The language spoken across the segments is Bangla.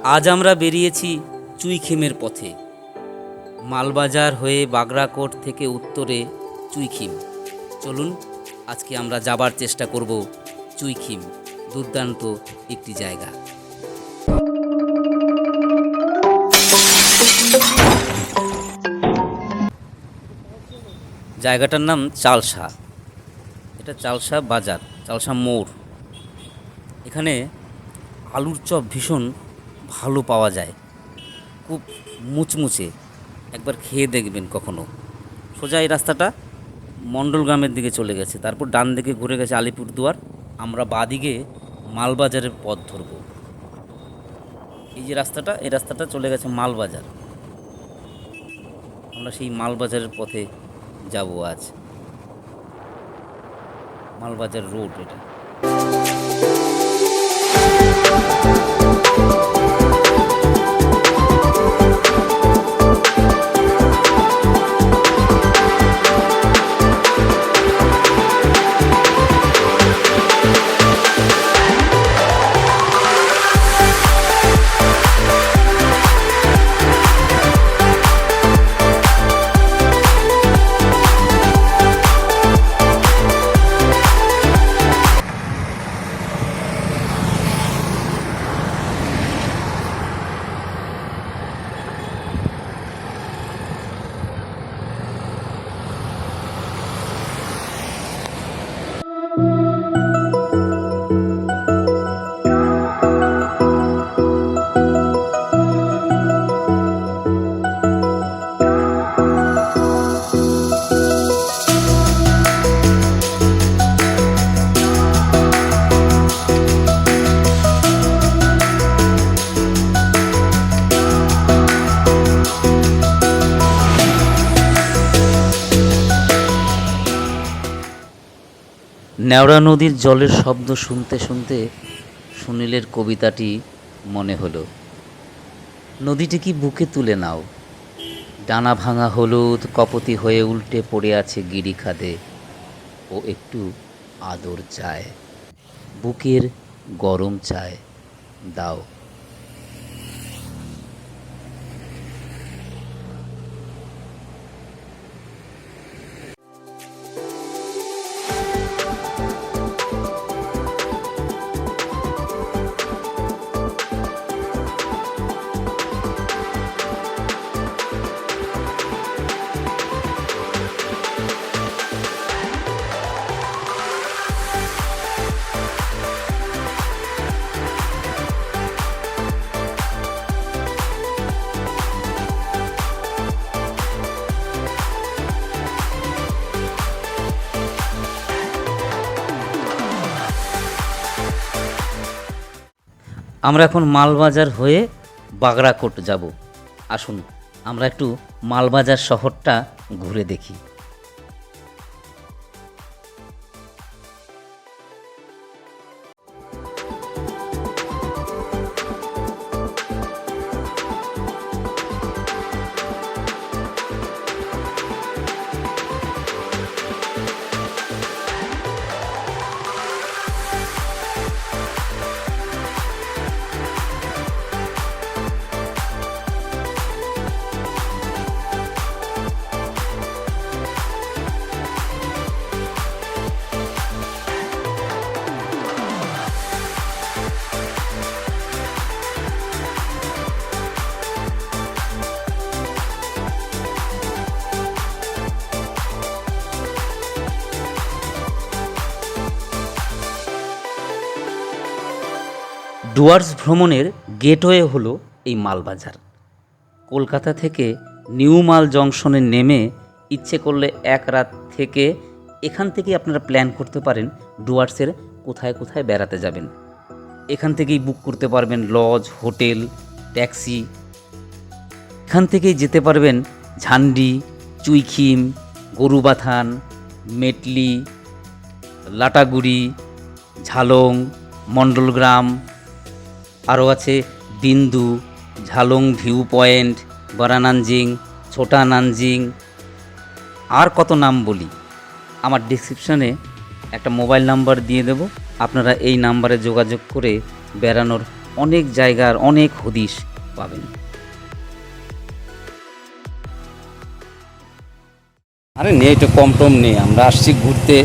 আজ আমরা বেরিয়েছি চুইখিমের পথে। মালবাজার হয়ে বাগড়াকোট থেকে উত্তরে চুইখিম। চলুন আজকে আমরা যাবার চেষ্টা করব চুইখিম। দুর্দান্ত একটি জায়গা। জায়গাটার নাম চালসা। এটা চালসা বাজার, চালসা মোড়। এখানে আলুর চপ ভীষণ ভালো পাওয়া যায়, খুব মুচমুচে। একবার খেয়ে দেখবেন কখনো। সোজা এই রাস্তাটা মণ্ডলগ্রামের দিকে চলে গেছে, তারপর ডান দিকে ঘুরে গেছে আলিপুরদুয়ার। আমরা বাদিকে মালবাজারের পথ ধরব। এই যে রাস্তাটা, এই রাস্তাটা চলে গেছে মালবাজার। আমরা সেই মালবাজারের পথে যাব আজ। মালবাজার রোড এটা। নেওড়া নদীর জলের শব্দ শুনতে শুনতে সুনীলের কবিতাটি মনে হলো। নদীটি কি বুকে তুলে নাও, ডানা ভাঙা হলুদ কপতি হয়ে উল্টে পড়ে আছে গিরি খাদে। ও একটু আদর চায়, বুকের গরম চায়, দাও। আমরা এখন মালবাজার হয়ে বাগড়াকোট যাব। আসুন আমরা একটু মালবাজার শহরটা ঘুরে দেখি। ডুয়ার্স ভ্রমণের গেটওয়ে হলো এই মালবাজার। কলকাতা থেকে নিউ মাল জংশনে নেমে ইচ্ছে করলে এক রাত থেকে এখান থেকে আপনারা প্ল্যান করতে পারেন ডুয়ার্সের কোথায় কোথায় বেড়াতে যাবেন। এখান থেকেই বুক করতে পারবেন লজ, হোটেল, ট্যাক্সি। এখান থেকেই যেতে পারবেন ঝান্ডি, চুইখিম, গরুবাথান, মেটলি, লাটাগুড়ি, ঝালং, মণ্ডলগ্রাম। আরও আছে বিন্দু, ঝালং ভিউ পয়েন্ট, বরানাঞ্জিং, ছোটা নানজিং, আর কত নাম বলি। আমার ডিসক্রিপশানে একটা মোবাইল নাম্বার দিয়ে দেব, আপনারা এই নাম্বারে যোগাযোগ করে বেড়ানোর অনেক জায়গার অনেক হদিশ পাবেন। আরে নেই, একটু কম টম নেই, আমরা আসছি ঘুরতে।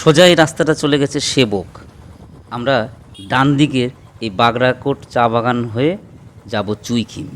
সোজা এই রাস্তাটা চলে গেছে সেবক। আমরা ডান দিকের এই বাগরাকোট চা বাগান হয়ে যাব চুইখিম।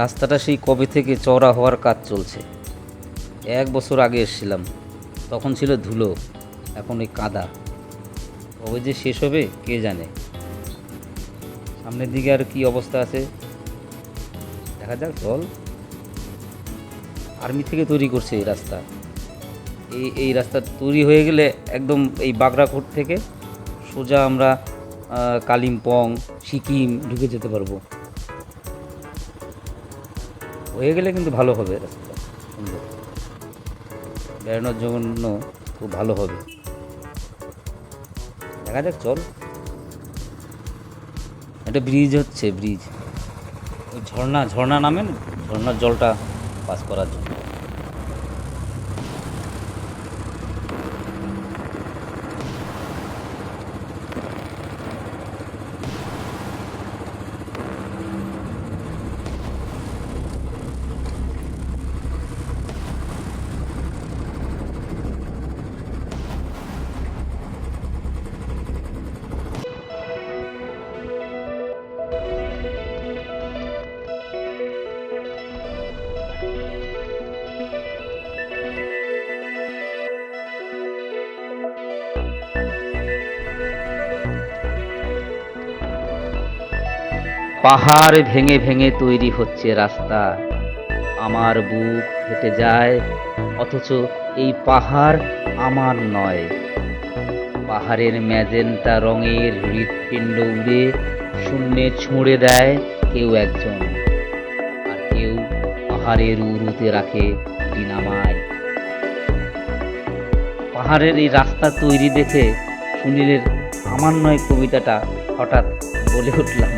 রাস্তাটা সেই কবে থেকে চওড়া হওয়ার কাজ চলছে। 1 বছর আগে এসেছিলাম, তখন ছিল ধুলো, এখন ওই কাদা। কবে যে শেষ হবে কে জানে। সামনের দিকে আর কি অবস্থা আছে দেখা যাক। চল, আর্মি থেকে তৈরি করছে এই রাস্তা। এই রাস্তা তৈরি হয়ে গেলে একদম এই বাগরাকোট থেকে সোজা আমরা কালিম্পং, সিকিম ঢুকে যেতে পারবো। হয়ে গেলে কিন্তু ভালো হবে, রাস্তাটা সুন্দর, বেড়ানোর জন্য খুব ভালো হবে। দেখা যাক, চল। একটা ব্রিজ হচ্ছে, ব্রিজ, ওই ঝর্ণা নামে না, ঝর্ণার জলটা পাস করার জন্য। পাহাড় ভেঙে ভেঙে তৈরি হচ্ছে রাস্তা, আমার বুক ফেটে যায়, অথচ এই পাহাড় আমার নয়। পাহাড়ের ম্যাজেন্টা রঙের হৃৎপিণ্ড উড়ে শূন্যে ছুঁড়ে দেয় কেউ একজন, আর কেউ পাহাড়ের উরুতে রাখে ডিনামাইট। পাহাড়ের এই রাস্তা তৈরি দেখে সুনীলের আমার নয় কবিতাটা হঠাৎ বলে উঠলাম।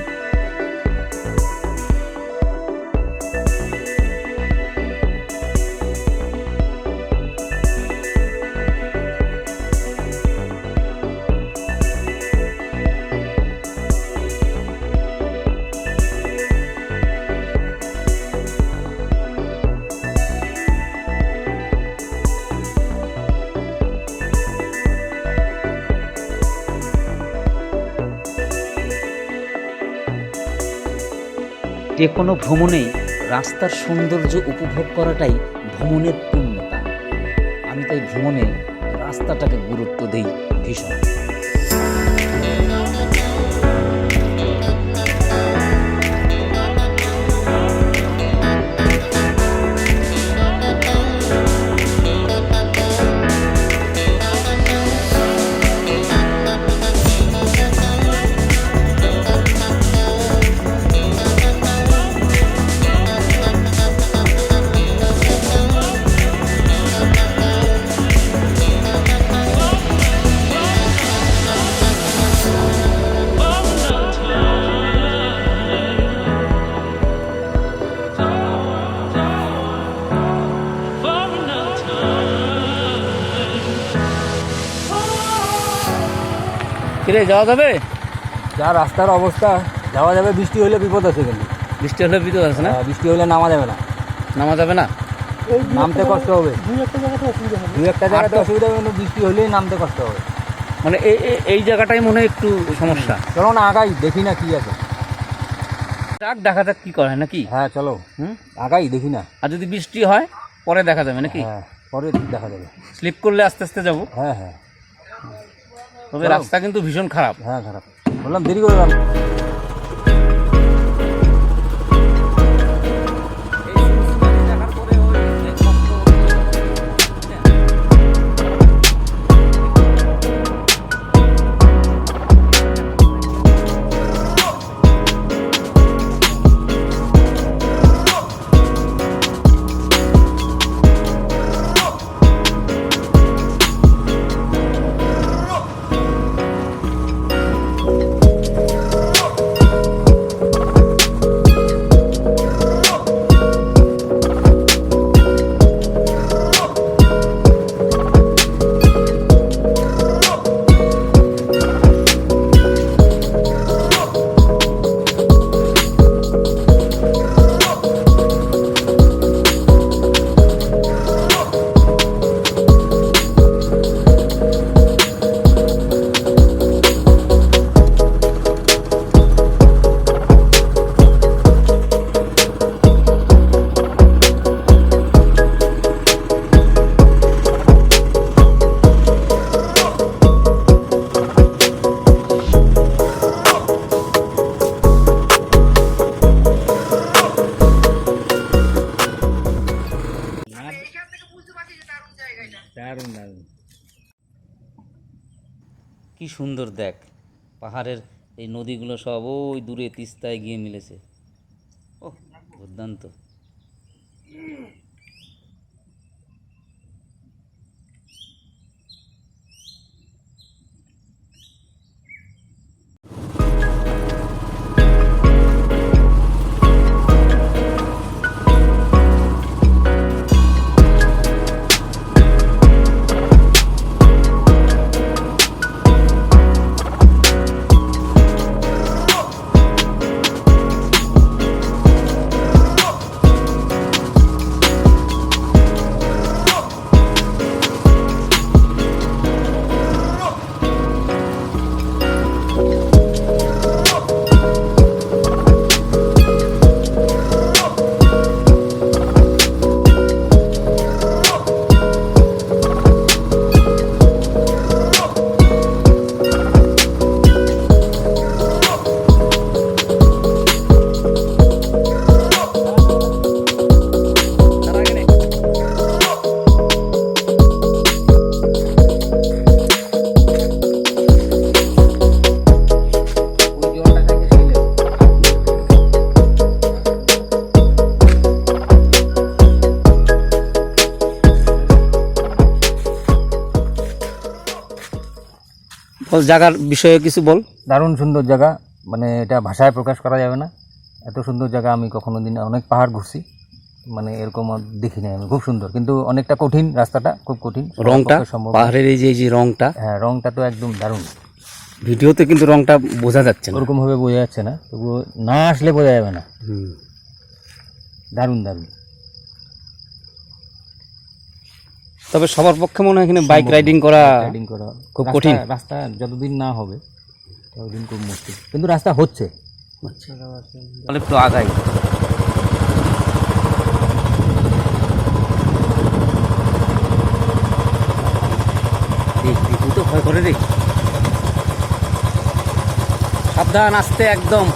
যে কোনো ভ্রমণেই রাস্তার সৌন্দর্য উপভোগ করাটাই ভ্রমণের পূর্ণতা। আমি তাই ভ্রমণে রাস্তাটাকে গুরুত্ব দিই ভীষণ। কিরে, যাওয়া যাবে? যা রাস্তার অবস্থা, যাওয়া যাবে। বৃষ্টি হলে বিপদ আছে, কিন্তু বৃষ্টি হলে বিপদ আছে না? বৃষ্টি হলে নামা যাবে না, নামা যাবে না, নামতে কষ্ট হবে। দুই একটা জায়গাতে অসুবিধা হবে, কিন্তু বৃষ্টি হলেই নামতে কষ্ট হবে। মানে এই জায়গাটাই মনে হয় একটু সমস্যা। চলো না আগাই, দেখি না কি আছে। যাক, দেখা যাক কি করে নাকি। হ্যাঁ চলো, আগাই দেখি না। আর যদি বৃষ্টি হয় পরে দেখা যাবে নাকি? হ্যাঁ, পরে দেখা যাবে। স্লিপ করলে আস্তে আস্তে যাবো। হ্যাঁ হ্যাঁ, তবে রাস্তা কিন্তু ভীষণ খারাপ। হ্যাঁ খারাপ, বললাম দেরি করলাম। কি সুন্দর দেখ, পাহাড়ের এই নদীগুলো সব ওই দূরে তিস্তায় গিয়ে মিলেছে। ও দুর্দান্ত। জায়গার বিষয়ে কিছু বল। দারুণ সুন্দর জায়গা, মানে এটা ভাষায় প্রকাশ করা যাবে না। এত সুন্দর জায়গা আমি কখনো দিনে অনেক পাহাড় ঘুরছি, মানে এরকম দেখিনি আমি। খুব সুন্দর, কিন্তু অনেকটা কঠিন, রাস্তাটা খুব কঠিন। রংটা, পাহাড়ের এই যে রংটা, হ্যাঁ রংটা তো একদম দারুণ। ভিডিওতে কিন্তু রংটা বোঝা যাচ্ছে না, ওরকম ভাবে বোঝা যাচ্ছে না, তবুও না আসলে বোঝা যাবে না। দারুণ দারুণ। তবে সবার পক্ষে মনে হয় এখানে বাইক রাইডিং করা খুব কঠিন। রাস্তা যতদিন না হবে ততদিন খুব মুশকিল, কিন্তু রাস্তা হচ্ছে, আচ্ছা, তাহলে একটু আগাই। তুই তো ভয় করে রে, সাবধান, আসতে একদম।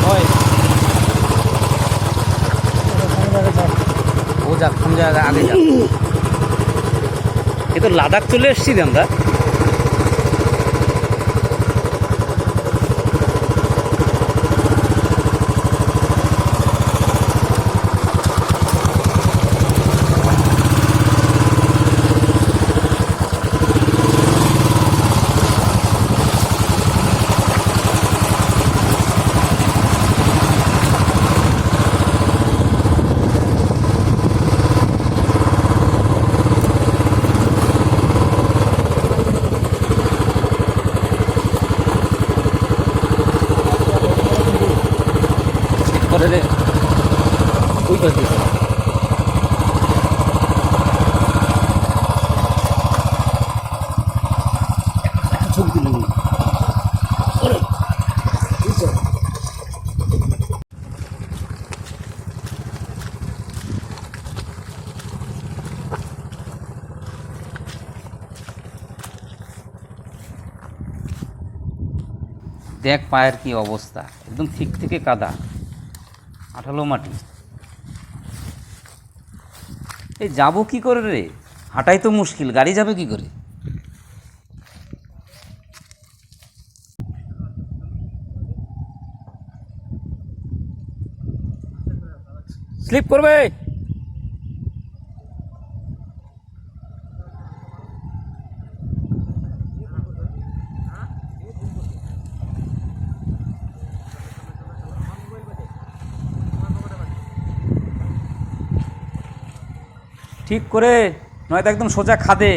ভয় ও যাক, কোন জায়গায় আগে যাক। এ তো লাদাখ চলে এসছি রে আমরা। করে রে ওই পাশে ছবি তুলে নিই। দেখ পায়ের কি অবস্থা, একদম ঠিক থেকে কাদা, আঠালো মাটি। এই যাবো কি করে রে, হাঁটাই তো মুশকিল, গাড়ি যাবে কি করে? স্লিপ করবে। ঠিক করে, নয়তো একদম সোজা খাদে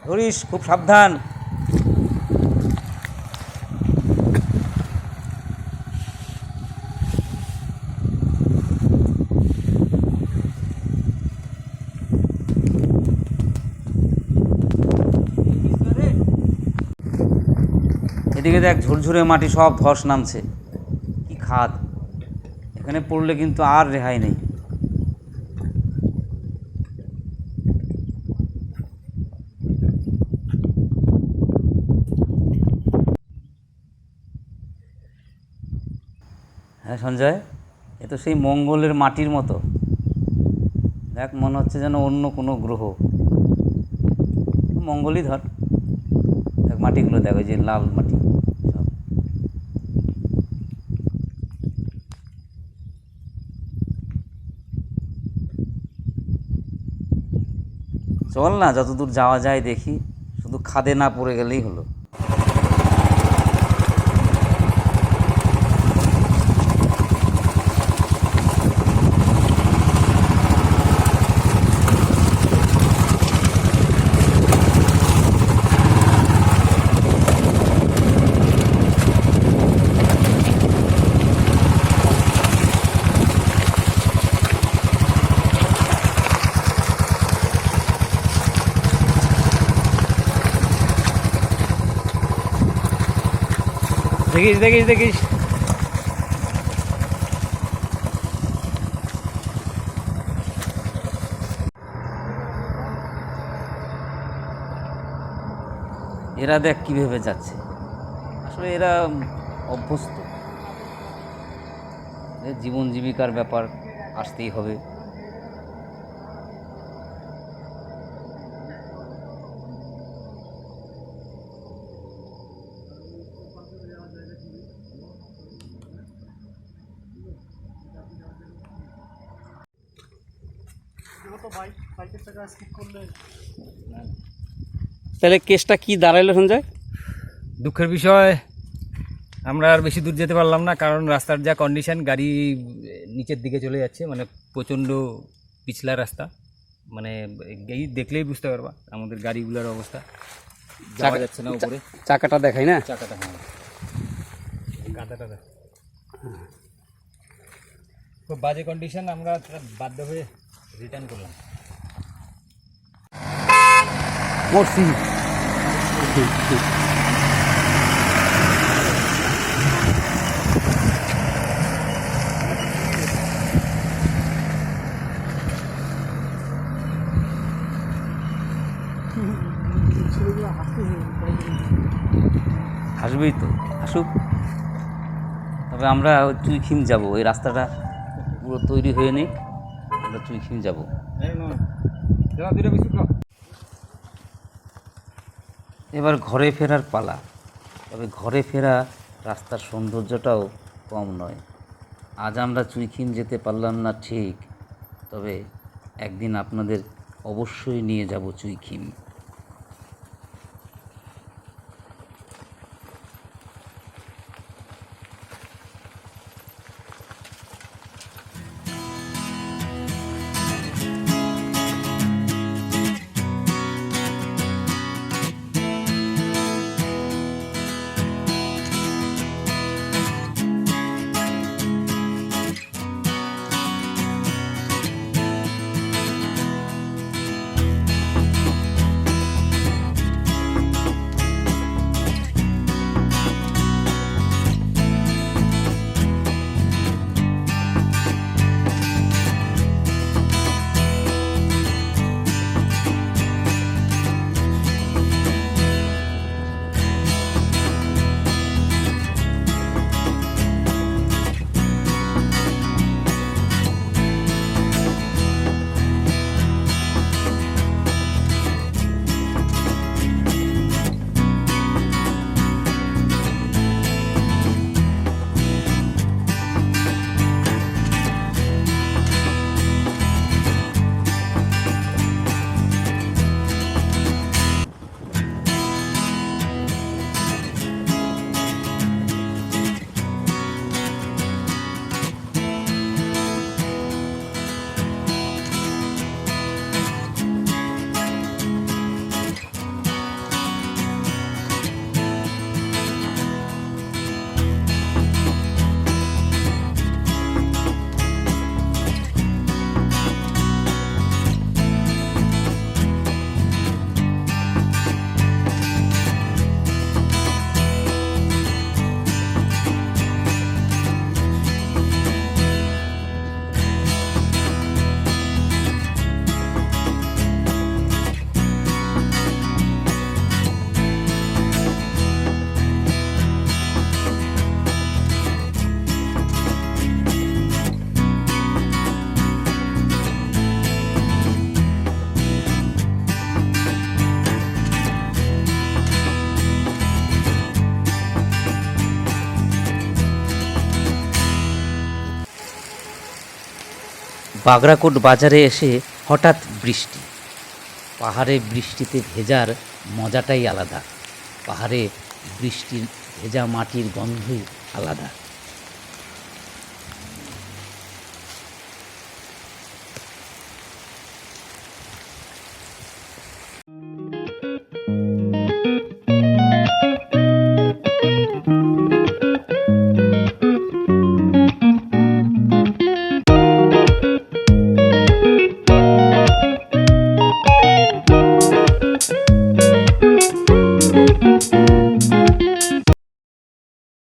ধরিস, খুব সাবধান। এদিকে দেখ, ঝুরঝুরে মাটি, সব ধস নামছে, কি খাদ। এখানে পড়লে কিন্তু আর রেহাই নেই। হ্যাঁ সঞ্জয়, এ তো সেই মঙ্গলের মাটির মতো, দেখ মনে হচ্ছে যেন অন্য কোনো গ্রহ। মঙ্গলই ধর, দেখ মাটিগুলো, দেখ ওই যে লাল মাটি সব। চল না, যতদূর যাওয়া যায় দেখি, শুধু খাদে না পড়ে গেলেই হলো। দেখিস দেখিস দেখিস, এরা দেখ কি ভেবে যাচ্ছে, আসলে এরা অভ্যস্ত, এদের জীবন জীবিকার ব্যাপার, আসতেই হবে। তাহলে কেসটা কি দাঁড়াইলো সঞ্জয়? দুঃখের বিষয়, আমরা আর বেশি দূর যেতে পারলাম না, কারণ রাস্তার যা কন্ডিশন, গাড়ি নিচের দিকে চলে যাচ্ছে, মানে প্রচণ্ড পিছলা রাস্তা, মানে এই দেখলেই বুঝতে পারবা আমাদের গাড়িগুলোর অবস্থা, যাওয়া যাচ্ছে না উপরে। চাকাটা দেখাই না, চাকাটা, হ্যাঁ গাদাটা দেখ। খুব বাজে কন্ডিশন, আমরা বাধ্য হয়ে রিটার্ন করলাম। মরছি। আসবেই তো, আসুক। তবে আমরা চুইখিম যাব, এই রাস্তাটা পুরো তৈরি হয়ে নিক, আমরা চুইখিম যাব। এবার ঘরে ফেরার পালা। তবে ঘরে ফেরা রাস্তার সৌন্দর্যটাও কম নয়। আজ আমরা চুইখিম যেতে পারলাম না ঠিক, তবে একদিন আপনাদের অবশ্যই নিয়ে যাব চুইখিম। বাগরাকোট বাজারে এসে হঠাৎ বৃষ্টি। পাহাড়ে বৃষ্টিতে ভেজার মজাটাই আলাদা। পাহাড়ে বৃষ্টির ভেজা মাটির গন্ধই আলাদা।